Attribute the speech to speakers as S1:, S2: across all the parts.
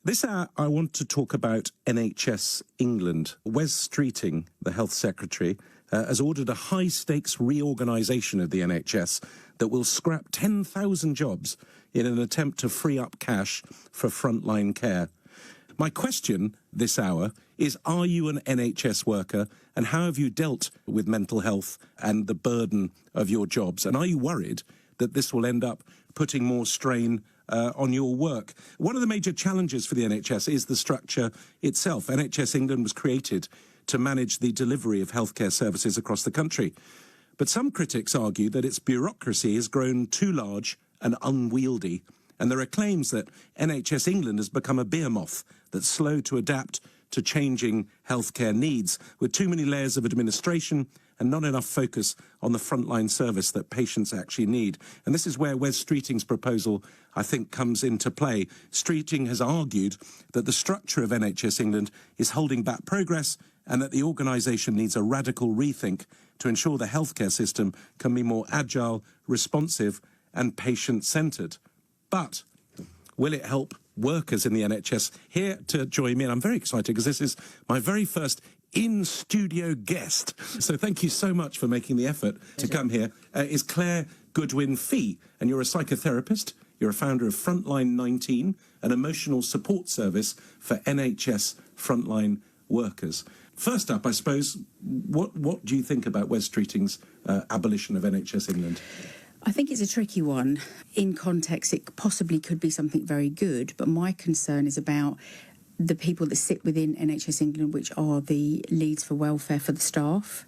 S1: This hour, I want to talk about NHS England. Wes Streeting, the Health Secretary, has ordered a high-stakes reorganisation of the NHS that will scrap 10,000 jobs in an attempt to free up cash for frontline care. My question this hour is, are you an NHS worker, and how have you dealt with mental health and the burden of your jobs? And are you worried that this will end up putting more strain on your work? One of the major challenges for the NHS is the structure itself. NHS England was created to manage the delivery of healthcare services across the country. But some critics argue that its bureaucracy has grown too large and unwieldy. And there are claims that NHS England has become a beer moth that's slow to adapt to changing healthcare needs, with too many layers of administration and not enough focus on the frontline service that patients actually need. And this is where Wes Streeting's proposal, I think, comes into play. Streeting has argued that the structure of NHS England is holding back progress and that the organisation needs a radical rethink to ensure the healthcare system can be more agile, responsive and patient-centred. But will it help workers in the NHS? Here to join me, and I'm very excited because this is my very first in-studio guest. So thank you so much for making the effort to come here, is Claire Goodwin-Fee. And you're a psychotherapist. You're a founder of Frontline 19, an emotional support service for NHS frontline workers. First up, I suppose, what do you think about Wes Streeting's abolition of NHS England?
S2: I think it's a tricky one. In context, it possibly could be something very good, but my concern is about the people that sit within NHS England, which are the leads for welfare for the staff,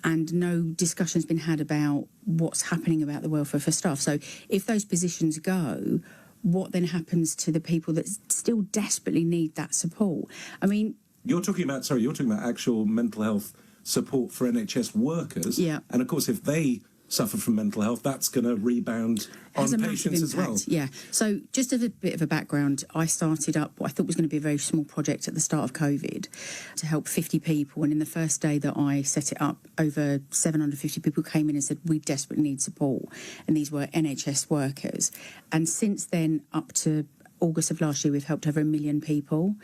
S2: and no discussion's been had about what's happening about the welfare for staff. So if those positions go, what then happens to the people that still desperately need that support? I mean,
S1: You're talking about actual mental health support for NHS workers.
S2: Yeah.
S1: And of course, if they suffer from mental health, that's going to rebound on patients as well.
S2: Yeah. So just as a bit of a background, I started up what I thought was going to be a very small project at the start of COVID to help 50 people. And in the first day that I set it up, over 750 people came in and said, we desperately need support. And these were NHS workers. And since then, up to August of last year, we've helped over 1 million people,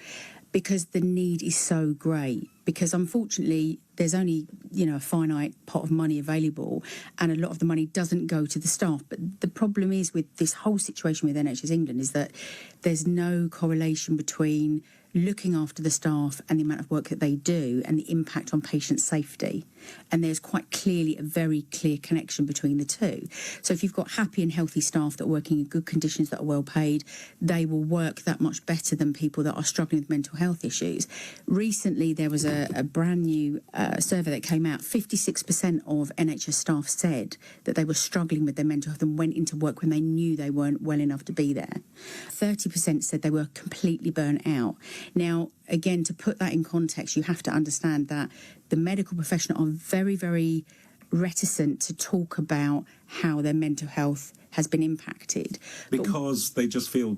S2: because the need is so great. Because unfortunately, there's only, a finite pot of money available, and a lot of the money doesn't go to the staff. But the problem is with this whole situation with NHS England is that there's no correlation between looking after the staff and the amount of work that they do and the impact on patient safety. And there's quite clearly a very clear connection between the two. So if you've got happy and healthy staff that are working in good conditions, that are well paid, they will work that much better than people that are struggling with mental health issues. Recently, there was a brand new survey that came out. 56% of NHS staff said that they were struggling with their mental health and went into work when they knew they weren't well enough to be there. 30% said they were completely burnt out. Now, again, to put that in context, you have to understand that the medical profession are very, very reticent to talk about how their mental health has been impacted.
S1: Because they just feel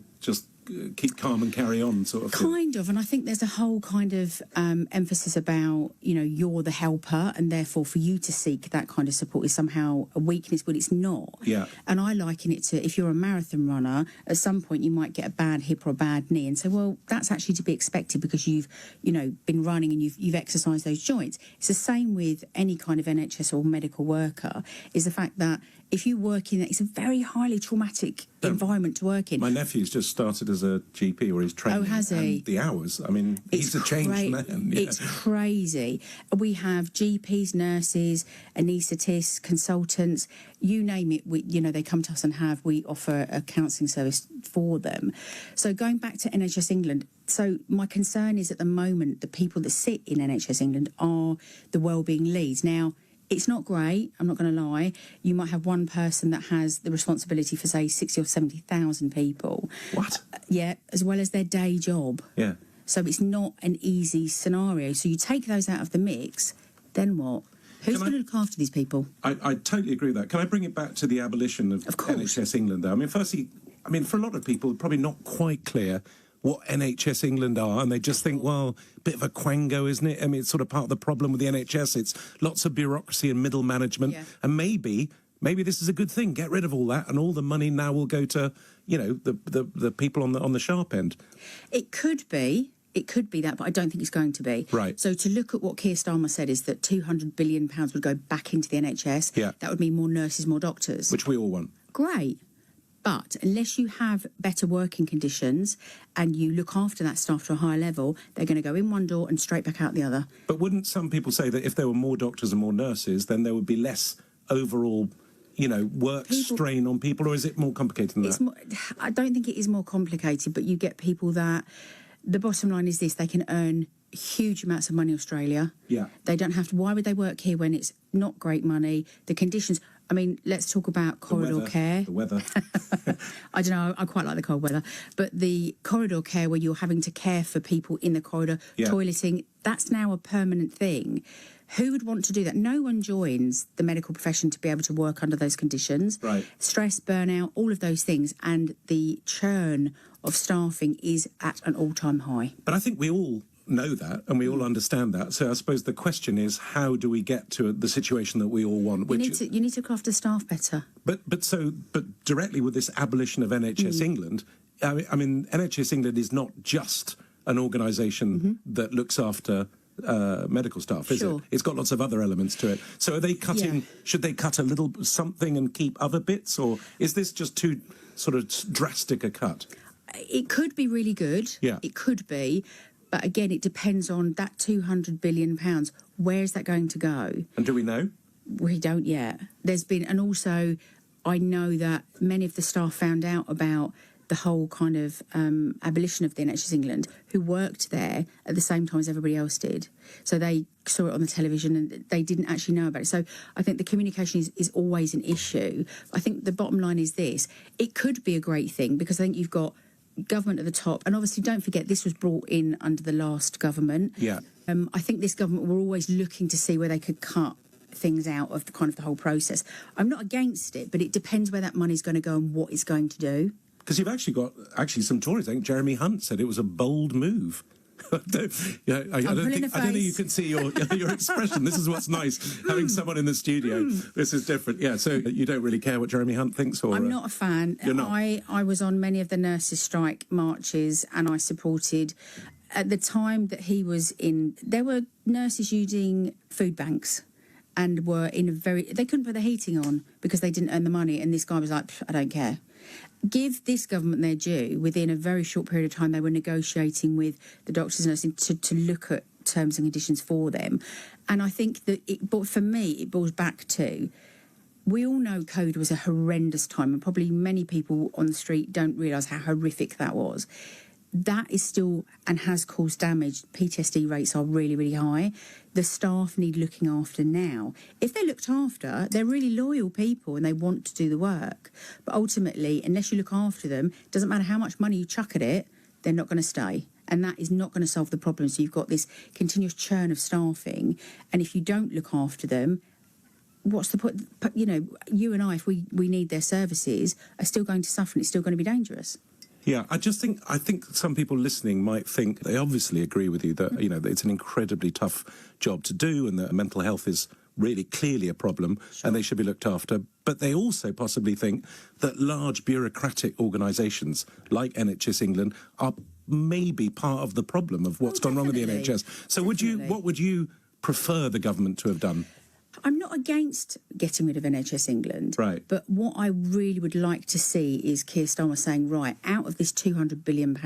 S1: keep calm and carry on sort of thing.
S2: Kind of, and I think there's a whole kind of emphasis about, you're the helper, and therefore for you to seek that kind of support is somehow a weakness, but it's not.
S1: Yeah.
S2: And I liken it to, if you're a marathon runner, at some point you might get a bad hip or a bad knee and say, well, that's actually to be expected because you've, been running and you've exercised those joints. It's the same with any kind of NHS or medical worker, is the fact that if you work in that, it's a very highly traumatic environment to work in.
S1: My nephew's just started as a GP, or he's training.
S2: Oh, has he?
S1: And the hours, I mean, he's a changed man. Yeah.
S2: It's crazy. We have GPs, nurses, anaesthetists, consultants, you name it. They come to us and we offer a counselling service for them. So going back to NHS England, so my concern is at the moment the people that sit in NHS England are the wellbeing leads. Now, it's not great, I'm not going to lie. You might have one person that has the responsibility for, say, 60 or 70,000 people.
S1: What?
S2: Yeah, as well as their day job.
S1: Yeah.
S2: So it's not an easy scenario. So you take those out of the mix, then what? Who's going to look after these people?
S1: I totally agree with that. Can I bring it back to the abolition of NHS England, though? I mean, firstly, for a lot of people, probably not quite clear what NHS England are, and they just think, well, a bit of a quango, isn't it? I mean, it's sort of part of the problem with the NHS. It's lots of bureaucracy and middle management, and maybe maybe this is a good thing. Get rid of all that, and all the money now will go to, you know, the people on the sharp end.
S2: It could be. It could be that, but I don't think it's going to be.
S1: Right.
S2: So to look at what Keir Starmer said is that £200 billion would go back into the NHS.
S1: Yeah.
S2: That would mean more nurses, more doctors.
S1: Which we all want.
S2: Great. But unless you have better working conditions and you look after that staff to a higher level, they're going to go in one door and straight back out the other.
S1: But wouldn't some people say that if there were more doctors and more nurses, then there would be less overall, you know, strain on people? Or is it more complicated than that?
S2: I don't think it is more complicated, but you get people that... The bottom line is this: they can earn huge amounts of money in Australia.
S1: Yeah.
S2: They don't have to. Why would they work here when it's not great money? The conditions. I mean, let's talk about corridor care.
S1: The weather.
S2: I don't know. I quite like the cold weather, but the corridor care where you're having to care for people in the corridor, toileting, that's now a permanent thing. Who would want to do that? No one joins the medical profession to be able to work under those conditions.
S1: Right.
S2: Stress, burnout, all of those things. And the churn of staffing is at an all-time high.
S1: But I think we all know that and we all understand that. So I suppose the question is, how do we get to the situation that we all want?
S2: You need to look after staff better.
S1: But directly with this abolition of NHS England, I mean, NHS England is not just an organisation that looks after medical staff, is it? It's got lots of other elements to it. So are they cutting?
S2: Yeah.
S1: Should they cut a little something and keep other bits, or is this just too sort of drastic a cut?
S2: It could be really good.
S1: Yeah.
S2: It could be. But again, it depends on that £200 billion. Where's that going to go?
S1: And do we know?
S2: We don't yet. There's been, and also I know that many of the staff found out about the whole kind of abolition of the NHS England, who worked there at the same time as everybody else did. So they saw it on the television and they didn't actually know about it. So I think the communication is always an issue. I think the bottom line is this: it could be a great thing, because I think you've got government at the top, and obviously don't forget this was brought in under the last government.
S1: Yeah.
S2: I think this government were always looking to see where they could cut things out of the whole process. I'm not against it, but it depends where that money's going to go and what it's going to do.
S1: Because you've actually got some Tories. I think Jeremy Hunt said it was a bold move. I don't think you can see your expression. This is what's nice, having someone in the studio. This is different. Yeah, so you don't really care what Jeremy Hunt thinks? Or
S2: I'm not a fan.
S1: You're not?
S2: I was on many of the nurses' strike marches, and I supported. At the time that he was in, there were nurses using food banks and were in they couldn't put the heating on because they didn't earn the money, and this guy was like, I don't care. Give this government their due. Within a very short period of time, they were negotiating with the doctors and nurses to look at terms and conditions for them. And I think that but for me, it boils back to, we all know COVID was a horrendous time, and probably many people on the street don't realise how horrific that was. That is still and has caused damage. PTSD rates are really, really high. The staff need looking after now. If they're looked after, they're really loyal people and they want to do the work. But ultimately, unless you look after them, it doesn't matter how much money you chuck at it, they're not going to stay. And that is not going to solve the problem. So you've got this continuous churn of staffing. And if you don't look after them, what's the point? You know, you and I, if we need their services, are still going to suffer and it's still going to be dangerous.
S1: Yeah, I think some people listening might think, they obviously agree with you that, you know, that it's an incredibly tough job to do and that mental health is really clearly a problem and they should be looked after. But they also possibly think that large bureaucratic organisations like NHS England are maybe part of the problem of what's gone wrong with the NHS. So what would you prefer the government to have done?
S2: I'm not against getting rid of NHS England.
S1: Right.
S2: But what I really would like to see is Keir Starmer saying, right, out of this £200 billion,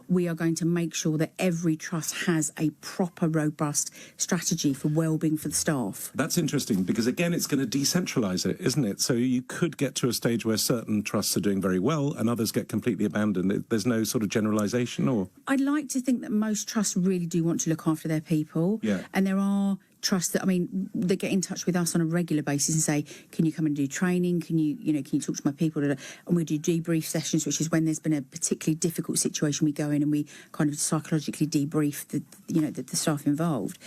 S2: we are going to make sure that every trust has a proper, robust strategy for wellbeing for the staff.
S1: That's interesting, because, again, it's going to decentralise it, isn't it? So you could get to a stage where certain trusts are doing very well and others get completely abandoned. There's no sort of generalisation, or...?
S2: I'd like to think that most trusts really do want to look after their people.
S1: Yeah.
S2: And there are trusts that, I mean, they get in touch with us on a regular basis and say, can you come and do training? Can you talk to my people? And we do debrief sessions, which is when there's been a particularly difficult situation, we go in and we kind of psychologically debrief the staff involved.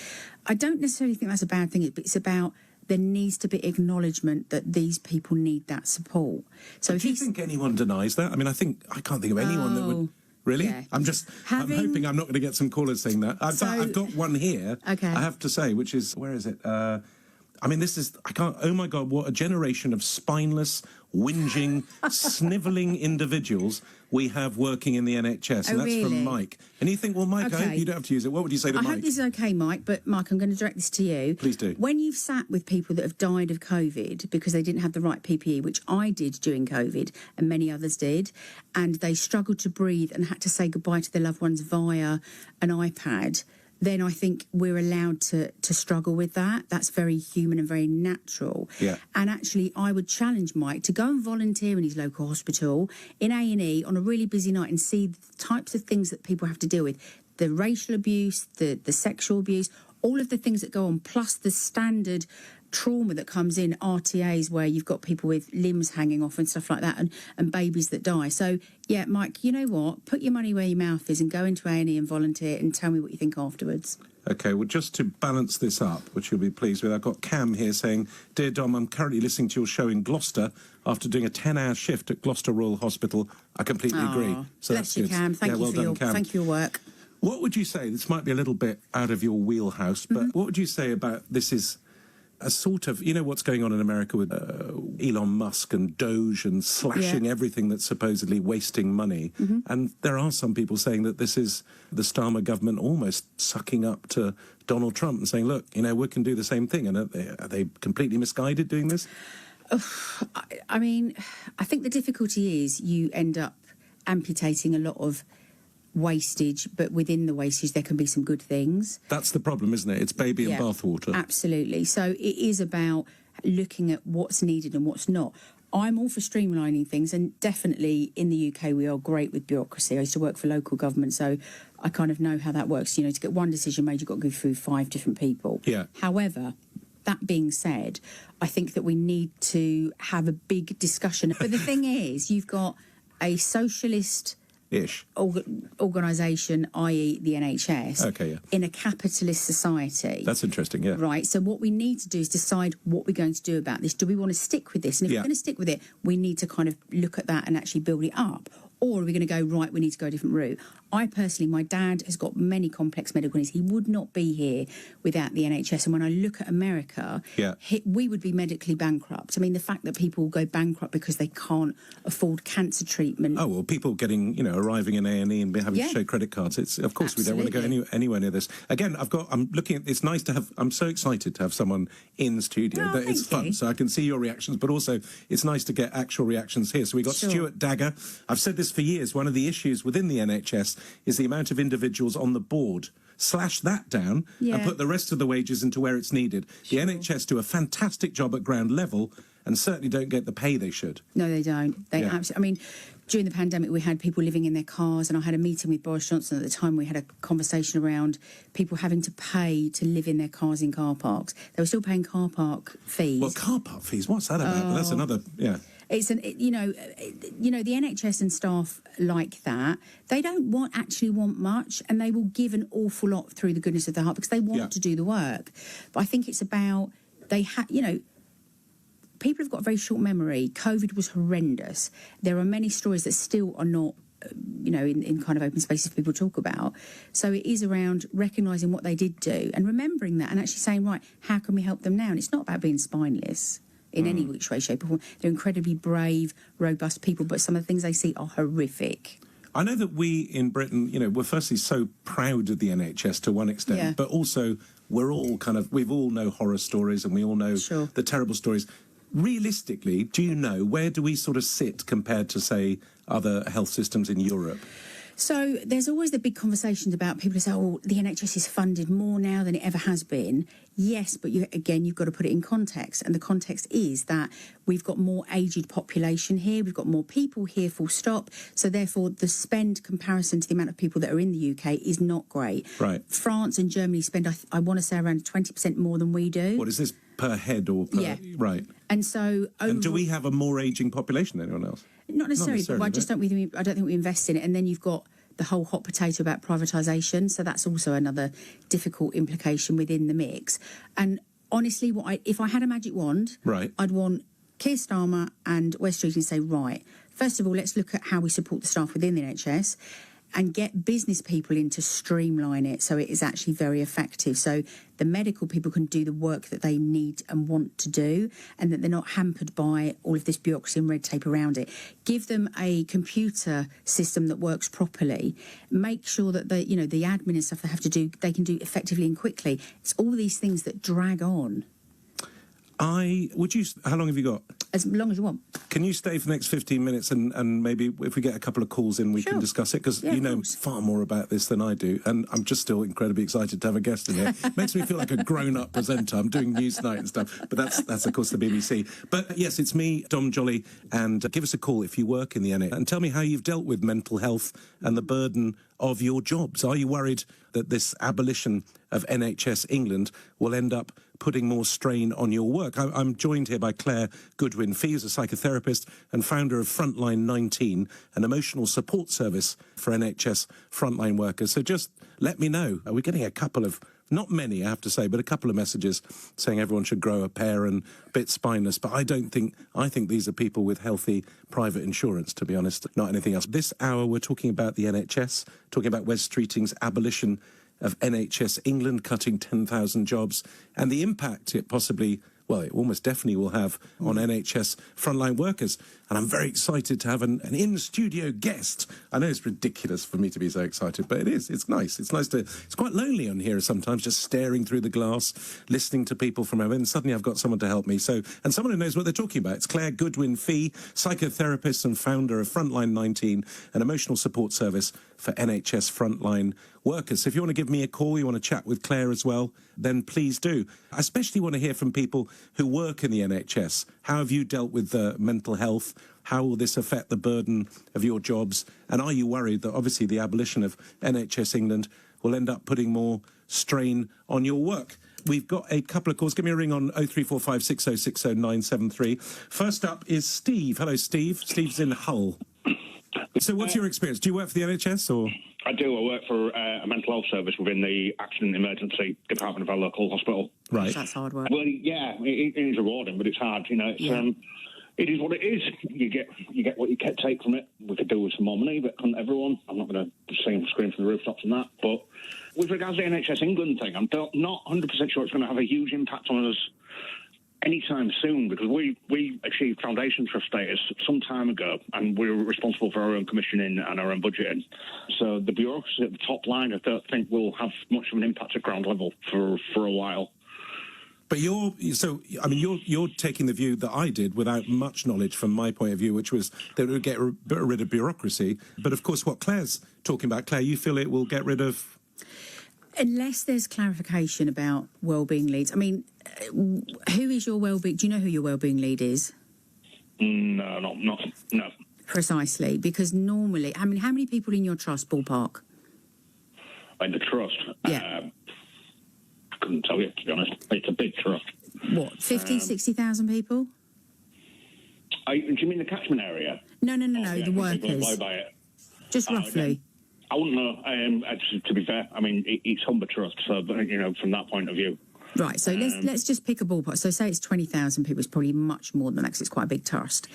S2: I don't necessarily think that's a bad thing, but it's about, there needs to be acknowledgement that these people need that support. So
S1: do you think anyone denies that? I mean, I can't think of anyone that would... Really?
S2: Yeah.
S1: I'm hoping I'm not going to get some callers saying that. I've got one here,
S2: okay.
S1: I have to say, which is, where is it? I I mean, oh my God, what a generation of spineless, whinging, snivelling individuals we have working in the NHS. And that's from Mike. And you think, well, Mike, I hope you don't have to use it. What would you say to Mike?
S2: I hope this is okay, Mike, but Mike, I'm going to direct this to you.
S1: Please do.
S2: When you've sat with people that have died of COVID because they didn't have the right PPE, which I did during COVID and many others did, and they struggled to breathe and had to say goodbye to their loved ones via an iPad, then I think we're allowed to struggle with that. That's very human and very natural.
S1: Yeah.
S2: And actually, I would challenge Mike to go and volunteer in his local hospital, in A&E, on a really busy night and see the types of things that people have to deal with. The racial abuse, the sexual abuse, all of the things that go on, plus the standard trauma that comes in, RTAs, where you've got people with limbs hanging off and stuff like that, and babies that die. So, yeah, Mike, you know what? Put your money where your mouth is and go into A&E and volunteer and tell me what you think afterwards.
S1: OK, well, just to balance this up, which you'll be pleased with, I've got Cam here saying, Dear Dom, I'm currently listening to your show in Gloucester after doing a 10-hour shift at Gloucester Royal Hospital. I completely agree. So
S2: bless
S1: that's
S2: you,
S1: good.
S2: Cam. Thank you for your work.
S1: What would you say, this might be a little bit out of your wheelhouse, but what would you say about this is a sort of, you know what's going on in America with Elon Musk and Doge and slashing everything that's supposedly wasting money. And there are some people saying that this is the Starmer government almost sucking up to Donald Trump and saying, look, you know, we can do the same thing. And are they completely misguided doing this?
S2: I mean, I think the difficulty is you end up amputating a lot of wastage, but within the wastage there can be some good things. That's
S1: the problem, isn't it? It's baby and bathwater.
S2: Absolutely. So it is about looking at what's needed and what's not. I'm all for streamlining things, and definitely in the UK we are great with bureaucracy. I used to work for local government, so I kind of know how that works. You know, to get one decision made, you've got to go through 5 different people.
S1: Yeah.
S2: However, that being said, I think that we need to have a big discussion. But the thing is, you've got a socialist organisation, i.e. the NHS, in a capitalist society.
S1: That's interesting, yeah.
S2: Right, so what we need to do is decide what we're going to do about this. Do we want to stick with this? And if we're going to stick with it, we need to kind of look at that and actually build it up. Or are we going to go, right, we need to go a different route? I personally, my dad has got many complex medical needs. He would not be here without the NHS. And when I look at America, we would be medically bankrupt. I mean, the fact that people go bankrupt because they can't afford cancer treatment.
S1: Oh, well, people getting, you know, arriving in A&E and having to show credit cards. It's, of course, we don't want to go anywhere near this. Again, I'm looking at, it's nice to have, I'm so excited to have someone in studio.
S2: Oh,
S1: it's fun, so I can see your reactions, but also it's nice to get actual reactions here. So we got Stuart Dagger. I've said this for years, one of the issues within the NHS is the amount of individuals on the board. Slash that down and put the rest of the wages into where it's needed. The NHS do a fantastic job at ground level and certainly don't get the pay they should.
S2: No, they don't. They absolutely. I mean, during the pandemic, we had people living in their cars, and I had a meeting with Boris Johnson at the time. We had a conversation around people having to pay to live in their cars in car parks. They were still paying car park fees.
S1: Well, car park fees, what's that about? That's another,
S2: It's you know, the NHS and staff like that, they don't actually want much, and they will give an awful lot through the goodness of their heart because they want to do the work. But I think it's about people have got a very short memory. COVID was horrendous. There are many stories that still are not, in kind of open spaces people talk about. So it is around recognising what they did do and remembering that and actually saying, right, how can we help them now? And it's not about being spineless in any which way, shape or form. They're incredibly brave, robust people, but some of the things they see are horrific.
S1: I know that we in Britain, we're firstly so proud of the NHS to one extent, but also we're all we've all know horror stories and we all know the terrible stories. Realistically, do you know, where do we sort of sit compared to, say, other health systems in Europe?
S2: So there's always the big conversations about people who say, oh, the NHS is funded more now than it ever has been. Yes, but you've got to put it in context. And the context is that we've got more aged population here. We've got more people here, full stop. So therefore, the spend comparison to the amount of people that are in the UK is not great.
S1: Right.
S2: France and Germany spend, I want to say, around 20% more than we do.
S1: What is this, per head or per...
S2: Yeah.
S1: Right.
S2: And so...
S1: And do we have a more ageing population than anyone else?
S2: Not necessarily, but I don't think we invest in it. And then you've got the whole hot potato about privatisation. So that's also another difficult implication within the mix. And honestly, if I had a magic wand, I'd want Keir Starmer and Wes Streeting to say, right, first of all, let's look at how we support the staff within the NHS. and get business people in to streamline it so it is actually very effective. So the medical people can do the work that they need and want to do, and that they're not hampered by all of this bureaucracy and red tape around it. Give them a computer system that works properly. Make sure that the admin and stuff they have to do, they can do effectively and quickly. It's all these things that drag on.
S1: How long have you got?
S2: As long as you want.
S1: Can you stay for the next 15 minutes and maybe if we get a couple of calls in, we can discuss it? Because you know far more about this than I do. And I'm just still incredibly excited to have a guest in here. Makes me feel like a grown-up presenter. I'm doing Newsnight and stuff. But that's of course, the BBC. But yes, it's me, Dom Joly. And give us a call if you work in the NHS. And tell me how you've dealt with mental health and the burden of your jobs. Are you worried that this abolition of NHS England will end up putting more strain on your work? I'm joined here by Claire Goodwin-Fee, who's a psychotherapist and founder of Frontline 19, an emotional support service for NHS frontline workers. So just let me know. We're getting a couple of, not many, I have to say, but a couple of messages saying everyone should grow a pair and a bit spineless. But I think these are people with healthy private insurance, to be honest, not anything else. This hour, we're talking about the NHS, talking about Wes Streeting's abolition of NHS England, cutting 10,000 jobs, and the impact it possibly, well, it almost definitely will have on NHS frontline workers. And I'm very excited to have an in-studio guest. I know it's ridiculous for me to be so excited, but it is. It's nice. It's quite lonely on here sometimes, just staring through the glass, listening to people from home, and suddenly I've got someone to help me. And someone who knows what they're talking about. It's Claire Goodwin-Fee, psychotherapist and founder of Frontline 19, an emotional support service for NHS frontline workers. So if you want to give me a call, you want to chat with Claire as well, then please do. I especially want to hear from people who work in the NHS. How have you dealt with mental health? How will this affect the burden of your jobs? And are you worried that obviously the abolition of NHS England will end up putting more strain on your work? We've got a couple of calls. Give me a ring on 0345 6060 973. First up is Steve. Hello, Steve. Steve's in Hull. So what's your experience? Do you work for the NHS or...?
S3: I do. I work for a mental health service within the accident emergency department of our local hospital.
S1: Right.
S2: That's hard work.
S3: Well, yeah, it is rewarding, but it's hard. You know, it is what it is. You get what you can take from it. We could do with some more money, but not everyone. I'm not going to scream from the rooftops on that. But with regards to the NHS England thing, I'm not 100% sure it's going to have a huge impact on us anytime soon, because we achieved Foundation Trust status some time ago, and we were responsible for our own commissioning and our own budgeting. So the bureaucracy at the top line, I don't think will have much of an impact at ground level for a while.
S1: But you're taking the view that I did without much knowledge from my point of view, which was that it would get rid of bureaucracy. But of course, what Claire's talking about, Claire, you feel it will get rid of...
S2: Unless there's clarification about wellbeing leads. I mean, who is your wellbeing? Do you know who your wellbeing lead is?
S3: No.
S2: Precisely, because normally, how many people in your trust, ballpark?
S3: In the trust?
S2: Yeah.
S3: I couldn't tell you, to be honest. It's a big trust.
S2: What, 50, 60,000 people?
S3: Do you mean the catchment area?
S2: No, the workers.
S3: Blow by it.
S2: Just roughly.
S3: I wouldn't know. To be fair, I mean, it's Humber Trust, so, you know, from that point of view.
S2: Right, so let's just pick a ballpark. So say it's 20,000 people. It's probably much more than that because it's quite a big trust.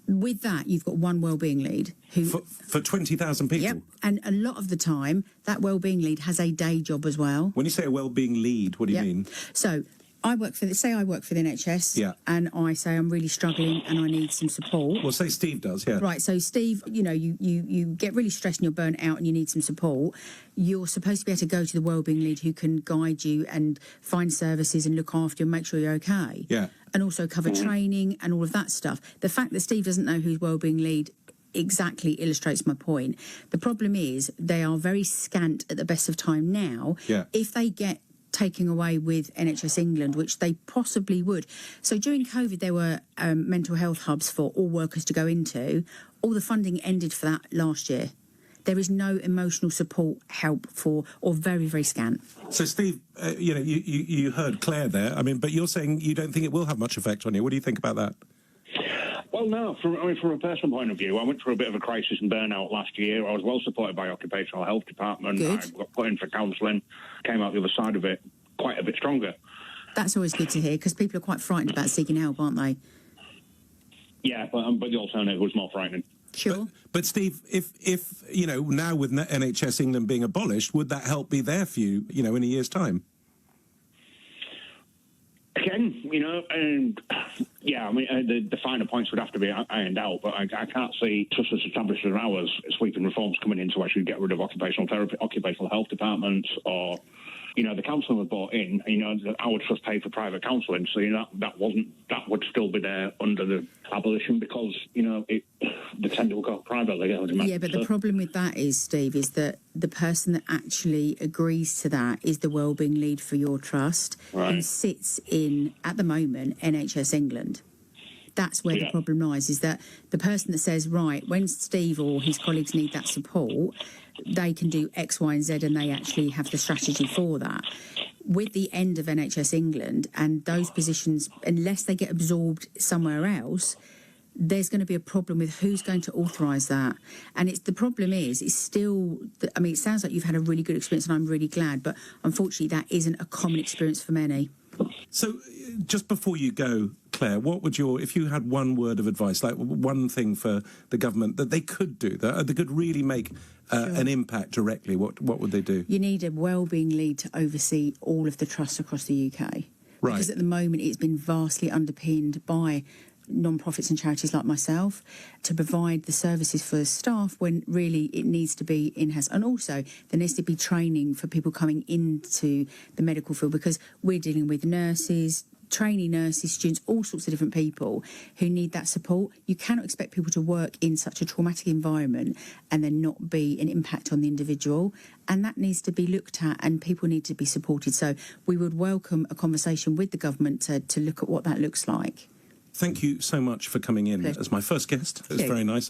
S2: With that, you've got one wellbeing lead who...
S1: For 20,000 people?
S2: Yep, and a lot of the time, that wellbeing lead has a day job as well.
S1: When you say a wellbeing lead, what do you mean?
S2: So I work for the NHS, and I say I'm really struggling and I need some support.
S1: Well, say Steve does, yeah.
S2: Right, so Steve, you know, you get really stressed and you're burnt out and you need some support. You're supposed to be able to go to the wellbeing lead who can guide you and find services and look after you and make sure you're okay.
S1: Yeah.
S2: And also cover training and all of that stuff. The fact that Steve doesn't know who's wellbeing lead exactly illustrates my point. The problem is they are very scant at the best of time now.
S1: Yeah.
S2: If they get taking away with NHS England, which they possibly would. So during COVID, there were mental health hubs for all workers to go into. All the funding ended for that last year. There is no emotional support help for, or very, very scant.
S1: So, Steve, you heard Claire there. I mean, but you're saying you don't think it will have much effect on you. What do you think about that?
S3: Well, no. From a personal point of view, I went through a bit of a crisis and burnout last year. I was well supported by Occupational Health Department.
S2: Good.
S3: I got put in for counselling, came out the other side of it quite a bit stronger.
S2: That's always good to hear, because people are quite frightened about seeking help, aren't they?
S3: Yeah, but the alternative was more frightening.
S2: Sure.
S1: But Steve, if you know, now with NHS England being abolished, would that help be there for you, you know, in a year's time?
S3: Again, you know, and yeah, I mean, the finer points would have to be ironed out, but I can't see trusts as established as ours sweeping reforms coming in to actually get rid of occupational therapy, occupational health departments, or, you know, the counselling was brought in, you know, our trust paid for private counselling, so, you know, that would still be there under the abolition because, you know, the tender will go privately, I would imagine.
S2: Yeah, but the problem with that is, Steve, is that the person that actually agrees to that is the wellbeing lead for your trust, who sits in, at the moment, NHS England. That's where the problem lies, is that the person that says, right, when Steve or his colleagues need that support, they can do X, Y and Z, and they actually have the strategy for that. With the end of NHS England and those positions, unless they get absorbed somewhere else, there's going to be a problem with who's going to authorise that. And the problem is, it's still, I mean, it sounds like you've had a really good experience and I'm really glad, but unfortunately that isn't a common experience for many.
S1: So just before you go, Claire, what would if you had one word of advice, like one thing for the government that they could do, that they could really make an impact directly, what would they do?
S2: You need a wellbeing lead to oversee all of the trusts across the UK.
S1: Right.
S2: Because at the moment it's been vastly underpinned by non-profits and charities like myself to provide the services for staff when really it needs to be in-house. And also there needs to be training for people coming into the medical field, because we're dealing with nurses, trainee nurses, students, all sorts of different people who need that support. You cannot expect people to work in such a traumatic environment and then not be an impact on the individual. And that needs to be looked at and people need to be supported. So we would welcome a conversation with the government to look at what that looks like.
S1: Thank you so much for coming in as my first guest. It was very nice.